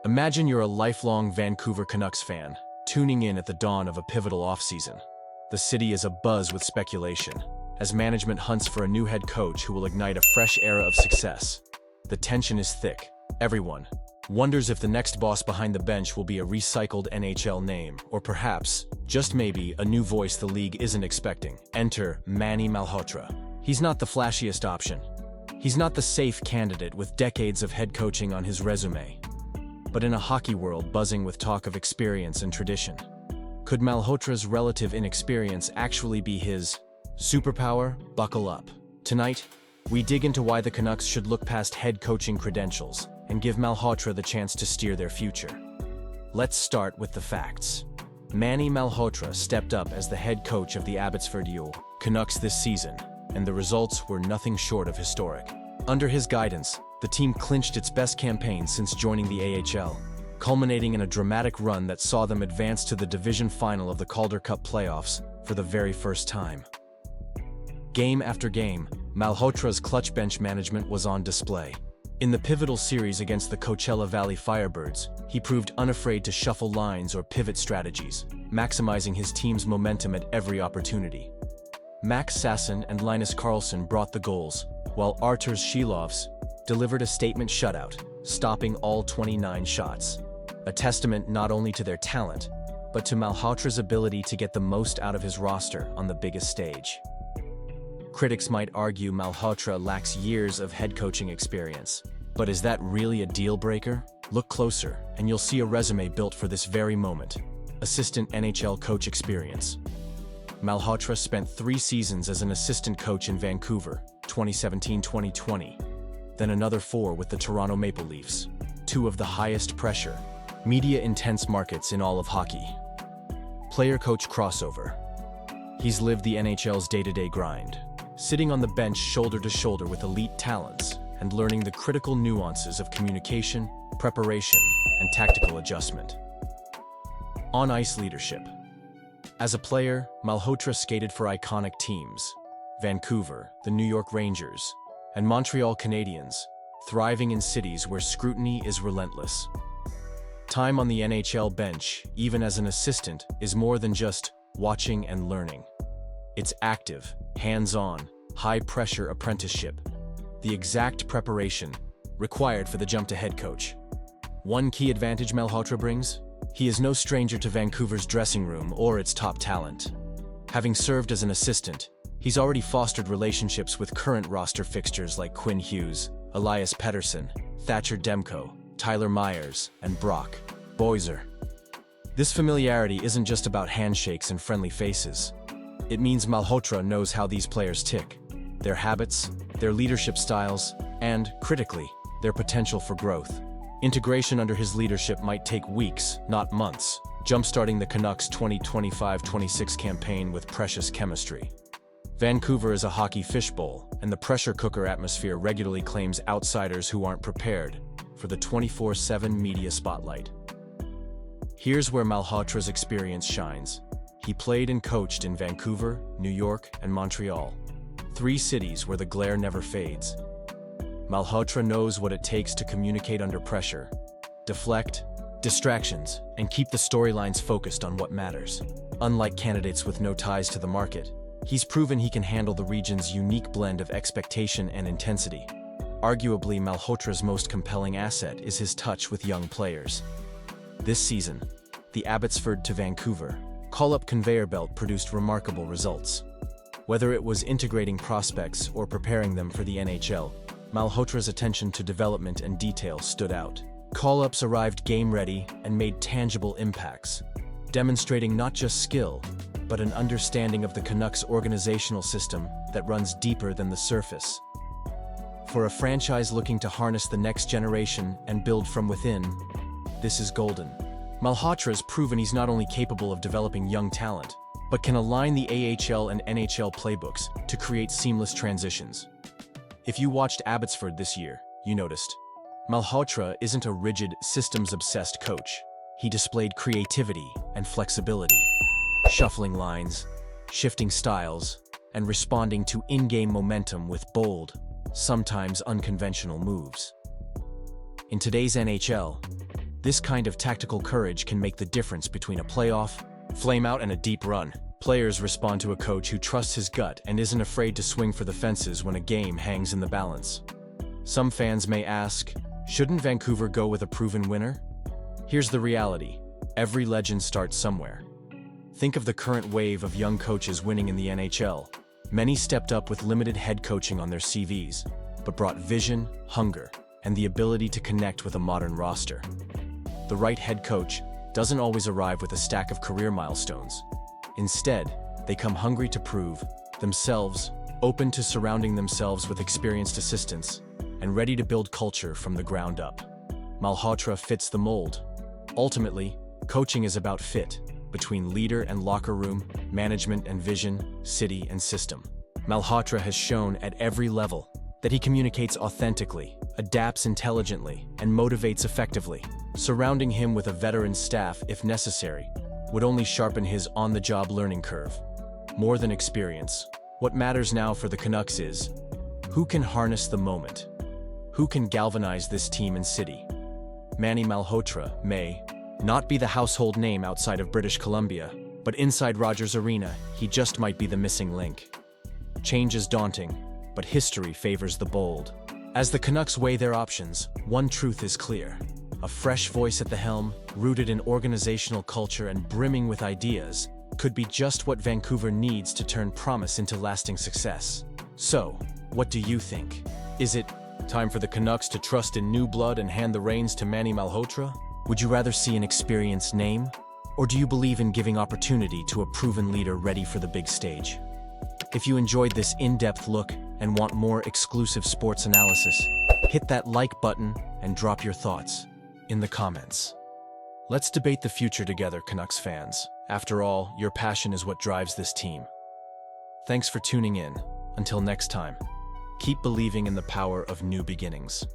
Imagine you're a lifelong Vancouver Canucks fan, tuning in at the dawn of a pivotal offseason. The city is abuzz with speculation, as management hunts for a new head coach who will ignite a fresh era of success. The tension is thick. Everyone wonders if the next boss behind the bench will be a recycled NHL name, or perhaps, just maybe, a new voice the league isn't expecting. Enter Manny Malhotra. He's not the flashiest option. He's not the safe candidate with decades of head coaching on his resume. But in a hockey world buzzing with talk of experience and tradition, could Malhotra's relative inexperience actually be his superpower? Buckle up. Tonight, we dig into why the Canucks should look past head coaching credentials and give Malhotra the chance to steer their future. Let's start with the facts. Manny Malhotra stepped up as the head coach of the Abbotsford Canucks this season, and the results were nothing short of historic. Under his guidance, the team clinched its best campaign since joining the AHL, culminating in a dramatic run that saw them advance to the division final of the Calder Cup Playoffs for the very first time. Game after game, Malhotra's clutch bench management was on display. In the pivotal series against the Coachella Valley Firebirds, he proved unafraid to shuffle lines or pivot strategies, maximizing his team's momentum at every opportunity. Max Sasson and Linus Karlsson brought the goals, while Arturs Shilovs delivered a statement shutout, stopping all 29 shots. A testament not only to their talent, but to Malhotra's ability to get the most out of his roster on the biggest stage. Critics might argue Malhotra lacks years of head coaching experience. But is that really a deal breaker? Look closer, and you'll see a resume built for this very moment. Assistant NHL coach experience. Malhotra spent 3 seasons as an assistant coach in Vancouver, 2017-2020. Then another 4 with the Toronto Maple Leafs, 2 of the highest pressure, media-intense markets in all of hockey. Player-coach crossover. He's lived the NHL's day-to-day grind, sitting on the bench shoulder to shoulder with elite talents and learning the critical nuances of communication, preparation, and tactical adjustment. On-ice leadership. As a player, Malhotra skated for iconic teams: Vancouver, the New York Rangers, and Montreal Canadiens, thriving in cities where scrutiny is relentless. Time on the NHL bench, even as an assistant, is more than just watching and learning. It's active, hands-on, high-pressure apprenticeship, the exact preparation required for the jump to head coach. One key advantage Malhotra brings: he is no stranger to Vancouver's dressing room or its top talent. Having served as an assistant, he's already fostered relationships with current roster fixtures like Quinn Hughes, Elias Pettersson, Thatcher Demko, Tyler Myers, and Brock Boiser. This familiarity isn't just about handshakes and friendly faces. It means Malhotra knows how these players tick, their habits, their leadership styles, and, critically, their potential for growth. Integration under his leadership might take weeks, not months, jumpstarting the Canucks' 2025-26 campaign with precious chemistry. Vancouver is a hockey fishbowl, and the pressure cooker atmosphere regularly claims outsiders who aren't prepared for the 24/7 media spotlight. Here's where Malhotra's experience shines. He played and coached in Vancouver, New York, and Montreal, 3 cities where the glare never fades. Malhotra knows what it takes to communicate under pressure, deflect distractions, and keep the storylines focused on what matters. Unlike candidates with no ties to the market, he's proven he can handle the region's unique blend of expectation and intensity. Arguably, Malhotra's most compelling asset is his touch with young players. This season, the Abbotsford to Vancouver call-up conveyor belt produced remarkable results. Whether it was integrating prospects or preparing them for the NHL, Malhotra's attention to development and detail stood out. Call-ups arrived game-ready and made tangible impacts, demonstrating not just skill, but an understanding of the Canucks' organizational system that runs deeper than the surface. For a franchise looking to harness the next generation and build from within, this is golden. Malhotra's proven he's not only capable of developing young talent, but can align the AHL and NHL playbooks to create seamless transitions. If you watched Abbotsford this year, you noticed Malhotra isn't a rigid, systems-obsessed coach. He displayed creativity and flexibility, shuffling lines, shifting styles, and responding to in-game momentum with bold, sometimes unconventional moves. In today's NHL, This kind of tactical courage can make the difference between a playoff, flameout, and a deep run. Players respond to a coach who trusts his gut and isn't afraid to swing for the fences when a game hangs in the balance. Some fans may ask, shouldn't Vancouver go with a proven winner? Here's the reality. Every legend starts somewhere. Think of the current wave of young coaches winning in the NHL. Many stepped up with limited head coaching on their CVs, but brought vision, hunger, and the ability to connect with a modern roster. The right head coach doesn't always arrive with a stack of career milestones. Instead, they come hungry to prove themselves, open to surrounding themselves with experienced assistants, and ready to build culture from the ground up. Malhotra fits the mold. Ultimately, coaching is about fit, between leader and locker room, management and vision, city and system. Malhotra has shown at every level that he communicates authentically, adapts intelligently, and motivates effectively. Surrounding him with a veteran staff, if necessary, would only sharpen his on-the-job learning curve. More than experience, what matters now for the Canucks is who can harness the moment, who can galvanize this team and city. Manny Malhotra may not be the household name outside of British Columbia, but inside Rogers Arena, he just might be the missing link. Change is daunting, but history favors the bold. As the Canucks weigh their options, one truth is clear. A fresh voice at the helm, rooted in organizational culture and brimming with ideas, could be just what Vancouver needs to turn promise into lasting success. So, what do you think? Is it time for the Canucks to trust in new blood and hand the reins to Manny Malhotra? Would you rather see an experienced name? Or do you believe in giving opportunity to a proven leader ready for the big stage? If you enjoyed this in-depth look and want more exclusive sports analysis, hit that like button and drop your thoughts in the comments. Let's debate the future together, Canucks fans. After all, your passion is what drives this team. Thanks for tuning in. Until next time, keep believing in the power of new beginnings.